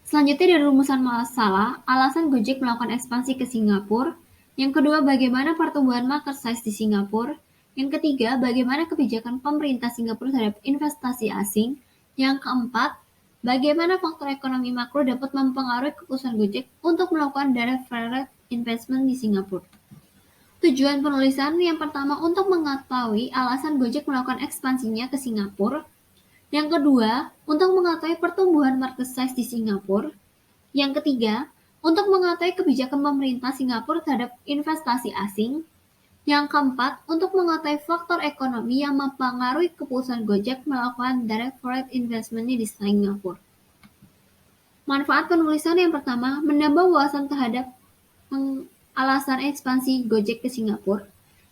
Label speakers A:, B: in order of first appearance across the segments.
A: Selanjutnya dari rumusan masalah, alasan Gojek melakukan ekspansi ke Singapura. Yang kedua, bagaimana pertumbuhan market size di Singapura. Yang ketiga, bagaimana kebijakan pemerintah Singapura terhadap investasi asing. Yang keempat, bagaimana faktor ekonomi makro dapat mempengaruhi keputusan Gojek untuk melakukan direct foreign investment di Singapura. Tujuan penulisan yang pertama untuk mengetahui alasan Gojek melakukan ekspansinya ke Singapura. Yang kedua, untuk mengetahui pertumbuhan market size di Singapura. Yang ketiga, untuk mengetahui kebijakan pemerintah Singapura terhadap investasi asing. Yang keempat, untuk mengetahui faktor ekonomi yang mempengaruhi keputusan Gojek melakukan direct foreign investment di Singapura. Manfaat penulisan yang pertama, menambah wawasan terhadap alasan ekspansi Gojek ke Singapura.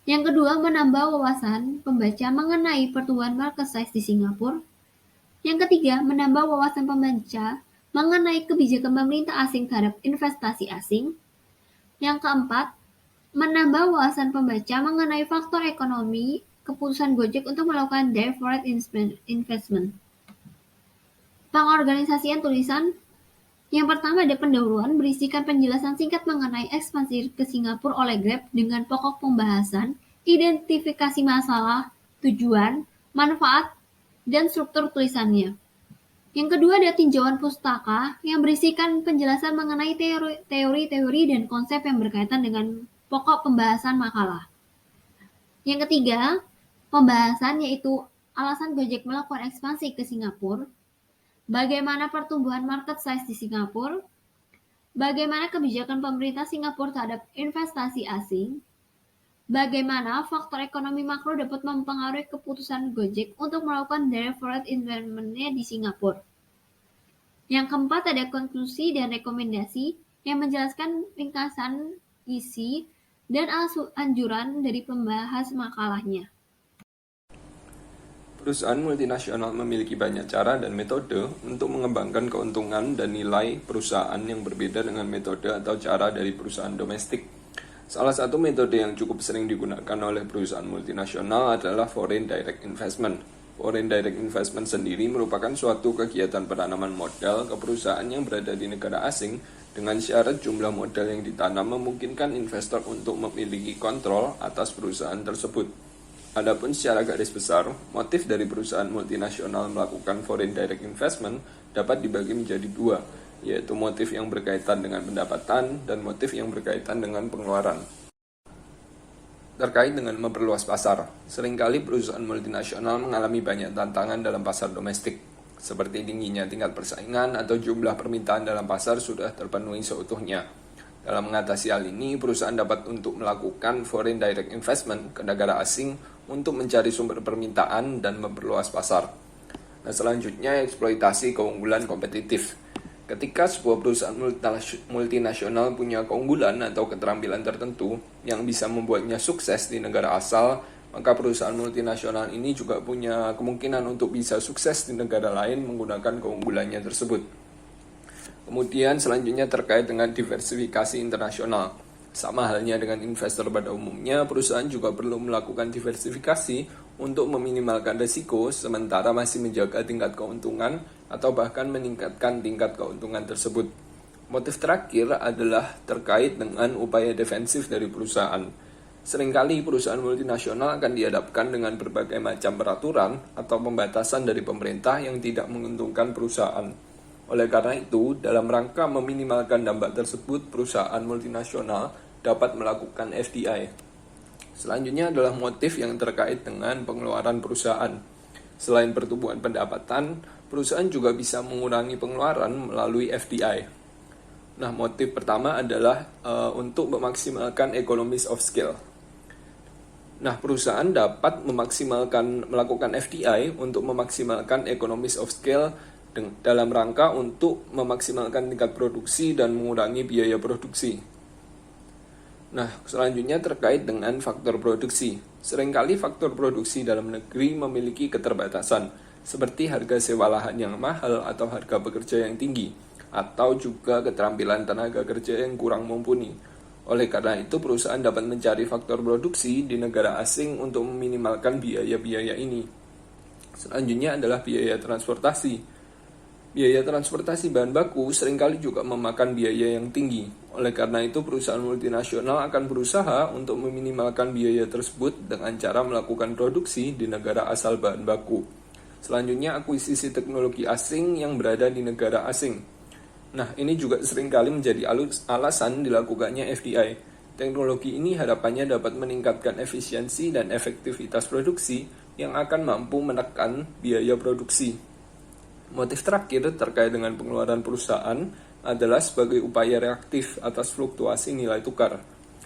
A: Yang kedua, menambah wawasan pembaca mengenai pertumbuhan market size di Singapura. Yang ketiga, menambah wawasan pembaca mengenai kebijakan pemerintah asing terhadap investasi asing. Yang keempat, menambah wawasan pembaca mengenai faktor ekonomi keputusan Gojek untuk melakukan direct foreign investment. Pengorganisasian tulisan yang pertama ada pendahuluan berisikan penjelasan singkat mengenai ekspansi ke Singapura oleh Grab dengan pokok pembahasan, identifikasi masalah, tujuan, manfaat, dan struktur tulisannya. Yang kedua ada tinjauan pustaka yang berisikan penjelasan mengenai teori-teori dan konsep yang berkaitan dengan pokok pembahasan makalah. Yang ketiga, pembahasan yaitu alasan Gojek melakukan ekspansi ke Singapura, bagaimana pertumbuhan market size di Singapura, bagaimana kebijakan pemerintah Singapura terhadap investasi asing, bagaimana faktor ekonomi makro dapat mempengaruhi keputusan Gojek untuk melakukan direct foreign investment-nya di Singapura. Yang keempat ada konklusi dan rekomendasi yang menjelaskan ringkasan isi dan anjuran dari pembahas makalahnya.
B: Perusahaan multinasional memiliki banyak cara dan metode untuk mengembangkan keuntungan dan nilai perusahaan yang berbeda dengan metode atau cara dari perusahaan domestik. Salah satu metode yang cukup sering digunakan oleh perusahaan multinasional adalah foreign direct investment. Foreign direct investment sendiri merupakan suatu kegiatan penanaman modal ke perusahaan yang berada di negara asing dengan syarat jumlah modal yang ditanam memungkinkan investor untuk memiliki kontrol atas perusahaan tersebut. Adapun secara garis besar, motif dari perusahaan multinasional melakukan foreign direct investment dapat dibagi menjadi dua, yaitu motif yang berkaitan dengan pendapatan dan motif yang berkaitan dengan pengeluaran. Terkait dengan memperluas pasar, seringkali perusahaan multinasional mengalami banyak tantangan dalam pasar domestik, seperti tingginya tingkat persaingan atau jumlah permintaan dalam pasar sudah terpenuhi seutuhnya. Dalam mengatasi hal ini, perusahaan dapat untuk melakukan foreign direct investment ke negara asing untuk mencari sumber permintaan dan memperluas pasar. Nah, selanjutnya eksploitasi keunggulan kompetitif. Ketika sebuah perusahaan multinasional punya keunggulan atau keterampilan tertentu yang bisa membuatnya sukses di negara asal, maka perusahaan multinasional ini juga punya kemungkinan untuk bisa sukses di negara lain menggunakan keunggulannya tersebut. Kemudian selanjutnya terkait dengan diversifikasi internasional. Sama halnya dengan investor pada umumnya, perusahaan juga perlu melakukan diversifikasi untuk meminimalkan risiko sementara masih menjaga tingkat keuntungan atau bahkan meningkatkan tingkat keuntungan tersebut. Motif terakhir adalah terkait dengan upaya defensif dari perusahaan. Seringkali perusahaan multinasional akan dihadapkan dengan berbagai macam peraturan atau pembatasan dari pemerintah yang tidak menguntungkan perusahaan. Oleh karena itu, dalam rangka meminimalkan dampak tersebut, perusahaan multinasional dapat melakukan FDI. Selanjutnya adalah motif yang terkait dengan pengeluaran perusahaan. Selain pertumbuhan pendapatan, perusahaan juga bisa mengurangi pengeluaran melalui FDI. Nah, motif pertama adalah untuk memaksimalkan economies of scale. Nah, perusahaan dapat melakukan FDI untuk memaksimalkan economies of scale dalam rangka untuk memaksimalkan tingkat produksi dan mengurangi biaya produksi. Nah, selanjutnya terkait dengan faktor produksi. Seringkali faktor produksi dalam negeri memiliki keterbatasan, seperti harga sewa lahan yang mahal atau harga pekerja yang tinggi, atau juga keterampilan tenaga kerja yang kurang mumpuni. Oleh karena itu, perusahaan dapat mencari faktor produksi di negara asing untuk meminimalkan biaya-biaya ini. Selanjutnya adalah biaya transportasi. Biaya transportasi bahan baku seringkali juga memakan biaya yang tinggi. Oleh karena itu, perusahaan multinasional akan berusaha untuk meminimalkan biaya tersebut dengan cara melakukan produksi di negara asal bahan baku. Selanjutnya, akuisisi teknologi asing yang berada di negara asing. Nah, ini juga seringkali menjadi alasan dilakukannya FDI. Teknologi ini harapannya dapat meningkatkan efisiensi dan efektivitas produksi yang akan mampu menekan biaya produksi. Motif terakhir terkait dengan pengeluaran perusahaan adalah sebagai upaya reaktif atas fluktuasi nilai tukar.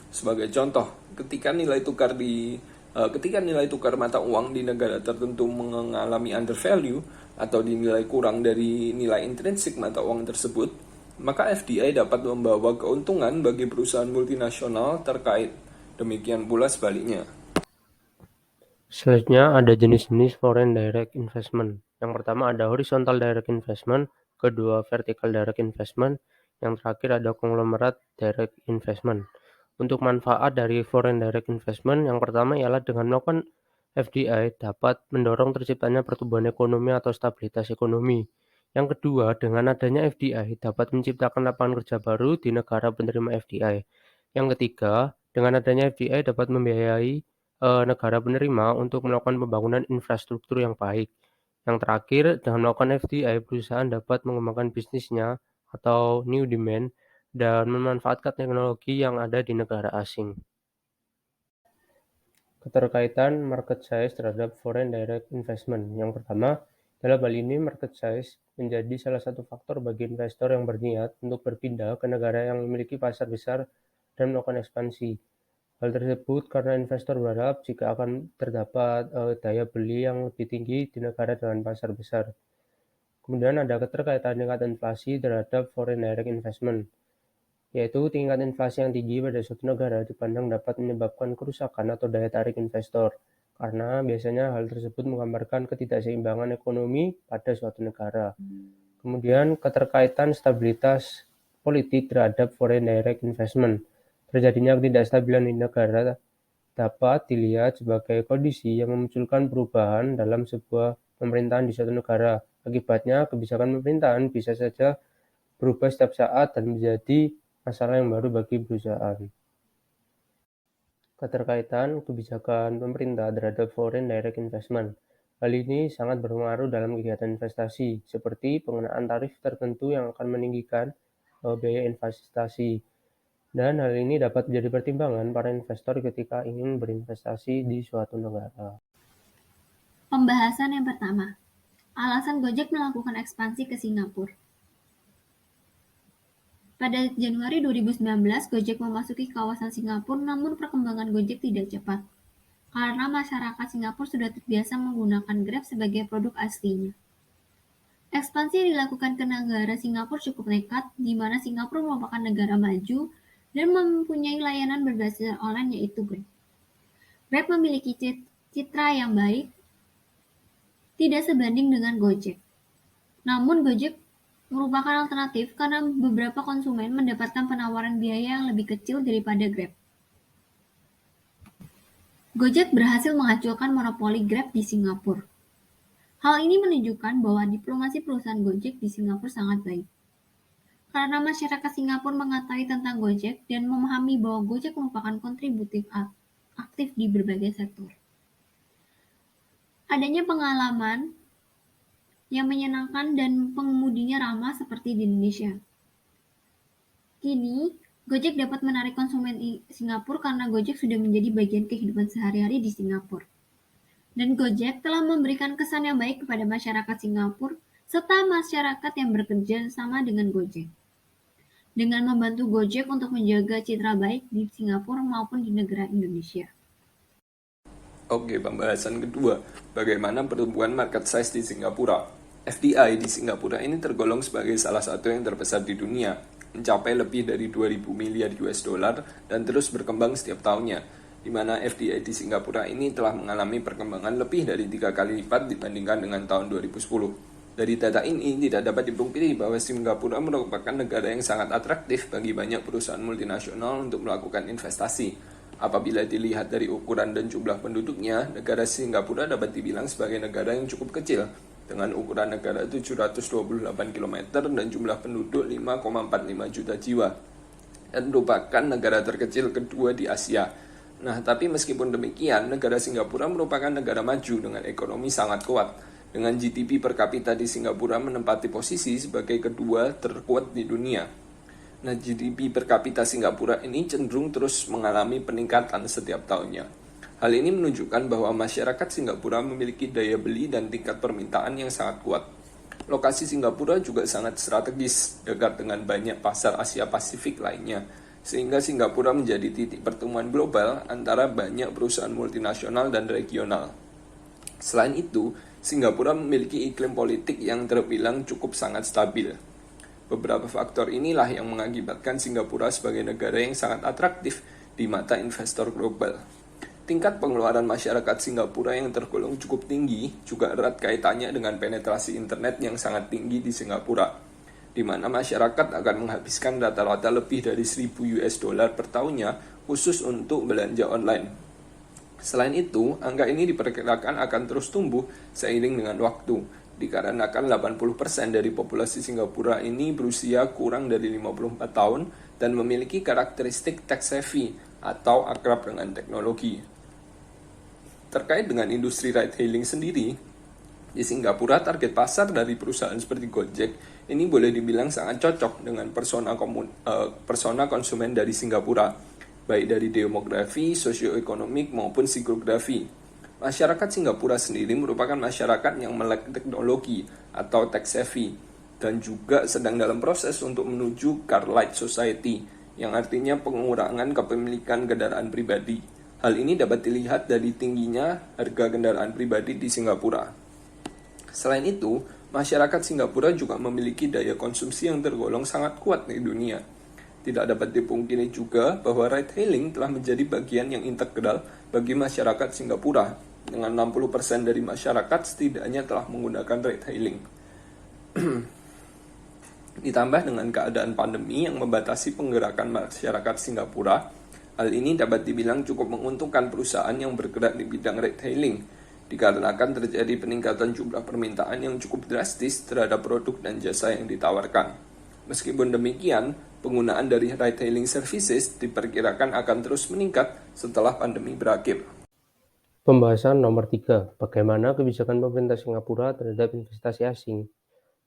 B: Sebagai contoh, ketika nilai tukar mata uang di negara tertentu mengalami undervalue atau dinilai kurang dari nilai intrinsik mata uang tersebut, maka FDI dapat membawa keuntungan bagi perusahaan multinasional terkait. Demikian pula sebaliknya.
C: Selanjutnya ada jenis-jenis foreign direct investment. Yang pertama ada horizontal direct investment, kedua vertical direct investment, yang terakhir ada conglomerate direct investment. Untuk manfaat dari foreign direct investment, yang pertama ialah dengan melakukan FDI dapat mendorong terciptanya pertumbuhan ekonomi atau stabilitas ekonomi. Yang kedua, dengan adanya FDI dapat menciptakan lapangan kerja baru di negara penerima FDI. Yang ketiga, dengan adanya FDI dapat membiayai negara penerima untuk melakukan pembangunan infrastruktur yang baik. Yang terakhir, dengan melakukan FDI, perusahaan dapat mengembangkan bisnisnya atau new demand dan memanfaatkan teknologi yang ada di negara asing. Keterkaitan market size terhadap foreign direct investment. Yang pertama, dalam hal ini market size menjadi salah satu faktor bagi investor yang berniat untuk berpindah ke negara yang memiliki pasar besar dan melakukan ekspansi. Hal tersebut karena investor berharap jika akan terdapat daya beli yang lebih tinggi di negara dengan pasar besar. Kemudian ada keterkaitan tingkat inflasi terhadap foreign direct investment, yaitu tingkat inflasi yang tinggi pada suatu negara dipandang dapat menyebabkan kerusakan atau daya tarik investor, karena biasanya hal tersebut menggambarkan ketidakseimbangan ekonomi pada suatu negara. Kemudian keterkaitan stabilitas politik terhadap foreign direct investment. Terjadinya ketidakstabilan di negara dapat dilihat sebagai kondisi yang memunculkan perubahan dalam sebuah pemerintahan di suatu negara. Akibatnya, kebijakan pemerintahan bisa saja berubah setiap saat dan menjadi masalah yang baru bagi perusahaan. Keterkaitan kebijakan pemerintah terhadap foreign direct investment. Hal ini sangat berpengaruh dalam kegiatan investasi, seperti pengenaan tarif tertentu yang akan meninggikan biaya investasi. Dan hal ini dapat menjadi pertimbangan para investor ketika ingin berinvestasi di suatu negara.
A: Pembahasan yang pertama, alasan Gojek melakukan ekspansi ke Singapura. Pada Januari 2019, Gojek memasuki kawasan Singapura, namun perkembangan Gojek tidak cepat, karena masyarakat Singapura sudah terbiasa menggunakan Grab sebagai produk aslinya. Ekspansi yang dilakukan ke negara Singapura cukup nekat, di mana Singapura merupakan negara maju dan mempunyai layanan berbasis online yaitu Grab. Grab memiliki citra yang baik, tidak sebanding dengan Gojek. Namun Gojek merupakan alternatif karena beberapa konsumen mendapatkan penawaran biaya yang lebih kecil daripada Grab. Gojek berhasil menghancurkan monopoli Grab di Singapura. Hal ini menunjukkan bahwa diplomasi perusahaan Gojek di Singapura sangat baik. Karena masyarakat Singapura mengetahui tentang Gojek dan memahami bahwa Gojek merupakan kontributif aktif di berbagai sektor. Adanya pengalaman yang menyenangkan dan pengemudinya ramah seperti di Indonesia. Kini, Gojek dapat menarik konsumen Singapura karena Gojek sudah menjadi bagian kehidupan sehari-hari di Singapura. Dan Gojek telah memberikan kesan yang baik kepada masyarakat Singapura serta masyarakat yang bekerja sama dengan Gojek. Dengan membantu Gojek untuk menjaga citra baik di Singapura maupun di negara Indonesia.
B: Oke, pembahasan kedua, bagaimana pertumbuhan market size di Singapura. FDI di Singapura ini tergolong sebagai salah satu yang terbesar di dunia, mencapai lebih dari 2.000 miliar US dollar dan terus berkembang setiap tahunnya, di mana FDI di Singapura ini telah mengalami perkembangan lebih dari 3 kali lipat dibandingkan dengan tahun 2010. Dari data ini tidak dapat dipungkiri bahwa Singapura merupakan negara yang sangat atraktif bagi banyak perusahaan multinasional untuk melakukan investasi. Apabila dilihat dari ukuran dan jumlah penduduknya, negara Singapura dapat dibilang sebagai negara yang cukup kecil. dengan ukuran negara 728 km dan jumlah penduduk 5,45 juta jiwa, dan merupakan negara terkecil kedua di Asia. Nah, tapi meskipun demikian, negara Singapura merupakan negara maju dengan ekonomi sangat kuat, dengan GDP per kapita di Singapura menempati posisi sebagai kedua terkuat di dunia. Nah, GDP per kapita Singapura ini cenderung terus mengalami peningkatan setiap tahunnya. Hal ini menunjukkan bahwa masyarakat Singapura memiliki daya beli dan tingkat permintaan yang sangat kuat. Lokasi Singapura juga sangat strategis, dekat dengan banyak pasar Asia Pasifik lainnya, sehingga Singapura menjadi titik pertemuan global antara banyak perusahaan multinasional dan regional. Selain itu, Singapura memiliki iklim politik yang terbilang cukup sangat stabil. Beberapa faktor inilah yang mengakibatkan Singapura sebagai negara yang sangat atraktif di mata investor global. Tingkat pengeluaran masyarakat Singapura yang tergolong cukup tinggi juga erat kaitannya dengan penetrasi internet yang sangat tinggi di Singapura, di mana masyarakat akan menghabiskan rata-rata lebih dari $1.000 per tahunnya khusus untuk belanja online. Selain itu, angka ini diperkirakan akan terus tumbuh seiring dengan waktu, dikarenakan 80% dari populasi Singapura ini berusia kurang dari 54 tahun dan memiliki karakteristik tech-savvy atau akrab dengan teknologi. Terkait dengan industri ride-hailing sendiri, di Singapura target pasar dari perusahaan seperti Gojek ini boleh dibilang sangat cocok dengan persona konsumen dari Singapura, baik dari demografi, sosioekonomik maupun psikografi. Masyarakat Singapura sendiri merupakan masyarakat yang melek teknologi atau tech savvy dan juga sedang dalam proses untuk menuju car light society, yang artinya pengurangan kepemilikan kendaraan pribadi. Hal ini dapat dilihat dari tingginya harga kendaraan pribadi di Singapura. Selain itu, masyarakat Singapura juga memiliki daya konsumsi yang tergolong sangat kuat di dunia. Tidak dapat dipungkiri juga bahwa ride-hailing telah menjadi bagian yang integral bagi masyarakat Singapura, dengan 60% dari masyarakat setidaknya telah menggunakan ride-hailing. Ditambah dengan keadaan pandemi yang membatasi penggerakan masyarakat Singapura, hal ini dapat dibilang cukup menguntungkan perusahaan yang bergerak di bidang ride-hailing, dikarenakan terjadi peningkatan jumlah permintaan yang cukup drastis terhadap produk dan jasa yang ditawarkan. Meskipun demikian, penggunaan dari ride-hailing services diperkirakan akan terus meningkat setelah pandemi berakhir.
C: Pembahasan nomor 3, bagaimana kebijakan pemerintah Singapura terhadap investasi asing.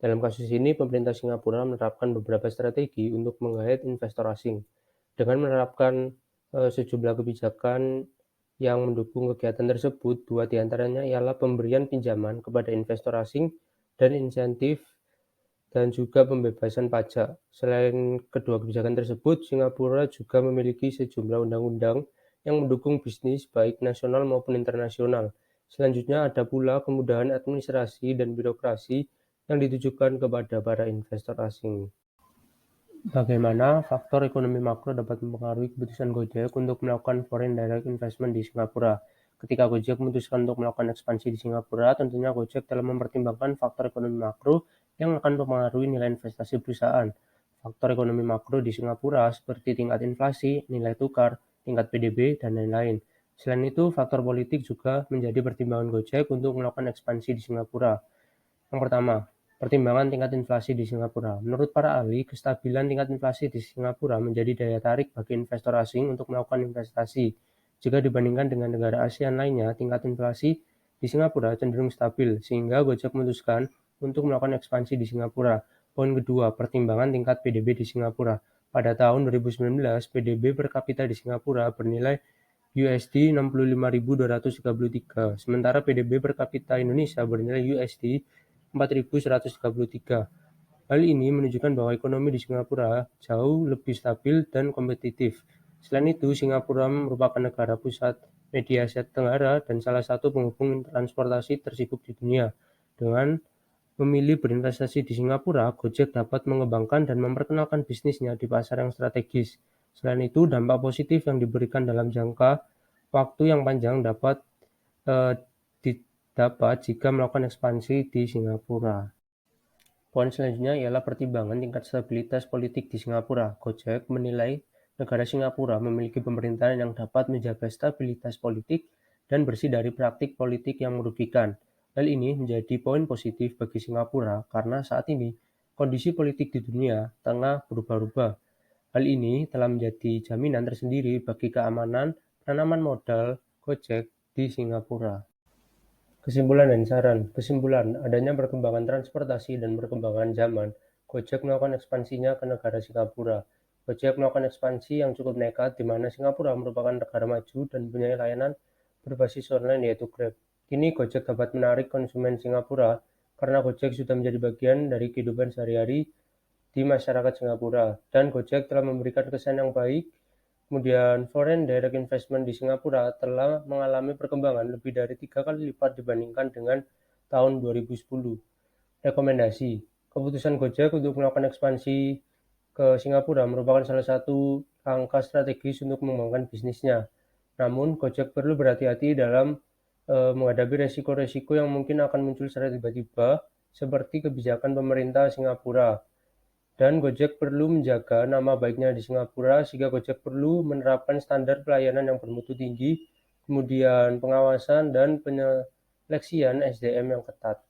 C: Dalam kasus ini, pemerintah Singapura menerapkan beberapa strategi untuk menggait investor asing. Dengan menerapkan sejumlah kebijakan yang mendukung kegiatan tersebut, dua diantaranya ialah pemberian pinjaman kepada investor asing dan insentif dan juga pembebasan pajak. Selain kedua kebijakan tersebut, Singapura juga memiliki sejumlah undang-undang yang mendukung bisnis baik nasional maupun internasional. Selanjutnya ada pula kemudahan administrasi dan birokrasi yang ditujukan kepada para investor asing. Bagaimana faktor ekonomi makro dapat mempengaruhi keputusan Gojek untuk melakukan foreign direct investment di Singapura? Ketika Gojek memutuskan untuk melakukan ekspansi di Singapura, tentunya Gojek telah mempertimbangkan faktor ekonomi makro yang akan mempengaruhi nilai investasi perusahaan. Faktor ekonomi makro di Singapura seperti tingkat inflasi, nilai tukar, tingkat PDB, dan lain-lain. Selain itu, faktor politik juga menjadi pertimbangan Gojek untuk melakukan ekspansi di Singapura. Yang pertama, pertimbangan tingkat inflasi di Singapura. Menurut para ahli, kestabilan tingkat inflasi di Singapura menjadi daya tarik bagi investor asing untuk melakukan investasi. Jika dibandingkan dengan negara ASEAN lainnya, tingkat inflasi di Singapura cenderung stabil, sehingga Gojek memutuskan untuk melakukan ekspansi di Singapura. Poin kedua, pertimbangan tingkat PDB di Singapura. Pada tahun 2019, PDB per kapita di Singapura bernilai USD 65.233, sementara PDB per kapita Indonesia bernilai USD 4.133. Hal ini menunjukkan bahwa ekonomi di Singapura jauh lebih stabil dan kompetitif. Selain itu, Singapura merupakan negara pusat media Asia Tenggara dan salah satu penghubung transportasi tersibuk di dunia. Dengan memilih berinvestasi di Singapura, Gojek dapat mengembangkan dan memperkenalkan bisnisnya di pasar yang strategis. Selain itu, dampak positif yang diberikan dalam jangka waktu yang panjang dapat didapat jika melakukan ekspansi di Singapura. Poin selanjutnya ialah pertimbangan tingkat stabilitas politik di Singapura. Gojek menilai negara Singapura memiliki pemerintahan yang dapat menjaga stabilitas politik dan bersih dari praktik politik yang merugikan. Hal ini menjadi poin positif bagi Singapura karena saat ini kondisi politik di dunia tengah berubah-ubah. Hal ini telah menjadi jaminan tersendiri bagi keamanan penanaman modal Gojek di Singapura. Kesimpulan dan saran. Kesimpulan, adanya perkembangan transportasi dan perkembangan zaman, Gojek melakukan ekspansinya ke negara Singapura. Gojek melakukan ekspansi yang cukup nekat di mana Singapura merupakan negara maju dan mempunyai layanan berbasis online yaitu Grab. Kini Gojek dapat menarik konsumen Singapura karena Gojek sudah menjadi bagian dari kehidupan sehari-hari di masyarakat Singapura dan Gojek telah memberikan kesan yang baik. Kemudian foreign direct investment di Singapura telah mengalami perkembangan lebih dari 3 kali lipat dibandingkan dengan tahun 2010. Rekomendasi. Keputusan Gojek untuk melakukan ekspansi ke Singapura merupakan salah satu langkah strategis untuk mengembangkan bisnisnya. Namun, Gojek perlu berhati-hati dalam menghadapi resiko-resiko yang mungkin akan muncul secara tiba-tiba, seperti kebijakan pemerintah Singapura. Dan Gojek perlu menjaga nama baiknya di Singapura, sehingga Gojek perlu menerapkan standar pelayanan yang bermutu tinggi, kemudian pengawasan dan penyeleksian SDM yang ketat.